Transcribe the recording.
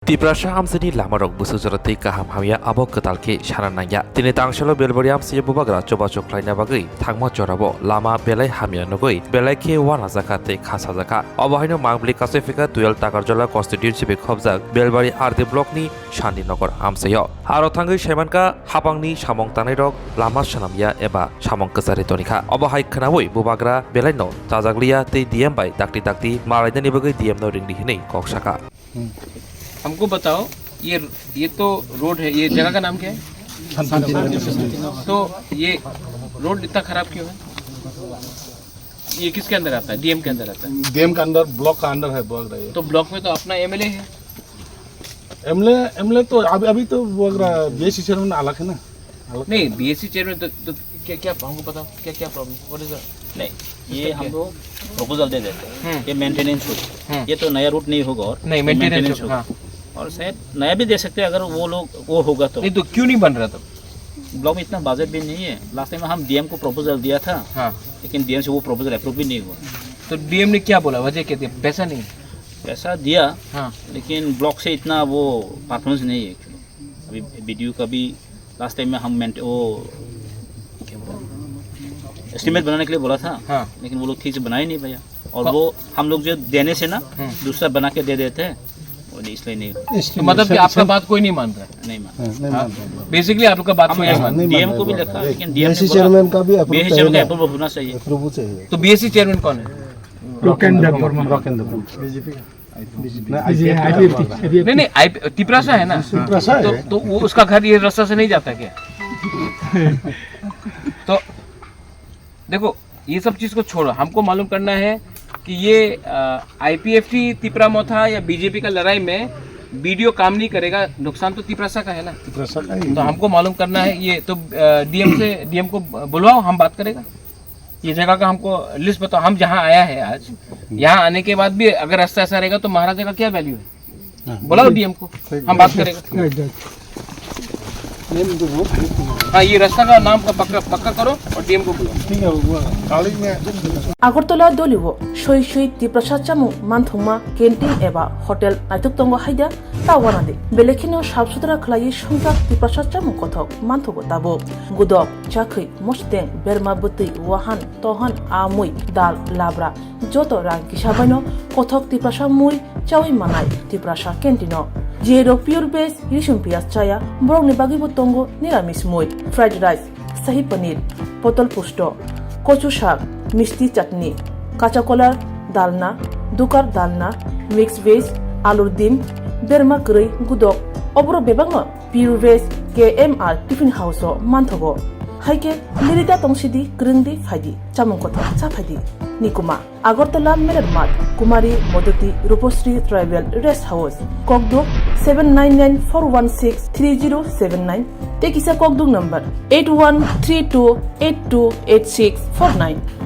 Tiprasha amsini lamarok busujorati kaham hamya abok ketalke sharanaya. Tini tangsalo belbariam siya bubagra coba coklaina bagay thangma corabo lama belai hamya nogoi belai ke wana zakate khasa zaka. Obahino mangbli kasefika 12 takar jola constituency be khobjak belbari arde block ni shandi nogor amsayo. Aro thangai shemanka hapangni samong tanai rok lama sanamya eba samong kesari tonika. Obahai khanawoi bubagra belai no tajagliya te diem bai dakti malaina ni bagai diem no ringdi hinei koksaka. हमको बताओ ये तो road है, ये जगह का नाम क्या है? तो ये रोड इतना खराब क्यों है? ये किसके अंदर आता है? डीएम के अंदर आता है। डीएम का अंदर ब्लॉक का अंदर है बोल रहे तो ब्लॉक में तो अपना एमएलए है। एमएलए तो अभी तो बोल रहा बीएससी चेयरमैन अलग है ना। नहीं बीएससी चेयरमैन तो क्या हमको बताओ क्या प्रॉब्लम व्हाट इज नहीं ये हम लोग प्रपोजल दे देते हैं ये मेंटेनेंस हो ये तो नया रूट नहीं होगा और नहीं मेंटेनेंस होगा और शायद नया भी दे सकते हैं अगर वो लोग वो होगा तो नहीं तो क्यों नहीं बन रहा तब? ब्लॉक में इतना बजट भी नहीं है। लास्ट टाइम हम डीएम को प्रपोजल दिया था लेकिन डीएम से वो प्रपोजल अप्रूव भी नहीं हुआ। तो डीएम ने क्या बोला? वजह क्या थी? पैसा नहीं, पैसा दिया लेकिन ब्लॉक से इतना वो परफॉर्मेंस नहीं है। अभी बीडीयू का भी लास्ट टाइम में हम वो एस्टिमेट बनाने के लिए बोला था लेकिन वो लोग ठीक से बनाए नहीं भैया और वो हम लोग जो देने से ना दूसरा बना के दे देते हैं इसलिए नहीं। तो मतलब कि आपका बात कोई नहीं मान रहा है? नहीं मान बेसिकली आपका बात कोई नहीं मान रहा। डीएम को भी लिखा लेकिन डीएम चेयरमैन का भी अप्रूव होना चाहिए। तो बीएससी चेयरमैन कौन है? नहीं तिपरासा है ना। तो वो उसका घर ये रास्ता से नहीं जाता क्या? तो देखो ये सब चीज को छोड़ो, हमको मालूम करना है कि ये आईपीएफटी तिपरा मोथा या बीजेपी का लड़ाई में वीडियो काम नहीं करेगा, नुकसान तो तिपरासा का है ना। तिपरासा का ही तो हमको मालूम करना है ये तो डीएम को बुलवाओ, हम बात करेगा। ये जगह का हमको लिस्ट बताओ। हम जहाँ आया है आज, यहाँ आने के बाद भी अगर रास्ता ऐसा रहेगा तो महाराजा का क्या वैल्यू है? बुलाओ डीएम को, हम बात करेगा। हाँ ये रास्ता का नाम का पक्का करो और डीएम को बुलाओ। আগরতলা দলিব সই সই তিপ্রাসা চামু মানথুমা কেন্টিন এবা হোটেল নাইতুকতঙ্গ হাইদা তাওয়ানাদে বেলেখিনো সাফসুতরা খলাই সংজাক তিপ্রাসা চামু কথক মানথুবো তাবো গুদক চাখৈ মস্তেং বেরমা বতৈ ওয়াহান তহান আমুই দাল লাব্রা যত রাং কিসাবাইনো কথক তিপ্রাসা মুই চাওই মানাই তিপ্রাসা কেন্টিনো জিরো পিওর বেস রিসুম পিয়াজ চায়া বরংনি বাগিবো তঙ্গ নিরামিষ মুই ফ্রাইড রাইস শাহী পনির পটল পুষ্ট কচু শাক মিষ্টি চাটনি কাঁচা কলার ডালনা দুকার ডালনা মিক্স ভেজ আলুর ডিম বেরমা গৈ গুদক অবর বেবাং pure veg KMR tiffin house মানথগো হাইকে লিরিটা তংসিদি গ্রিংদি ফাইদি চামুং কথা চাফাইদি নিকুমা আগরতলা মেরের মাঠ কুমারী মদতি রূপশ্রী ট্রাইবেল রেস্ট হাউস ককদুক 7994163079 টেকিসা ককদুক নাম্বার 8132828649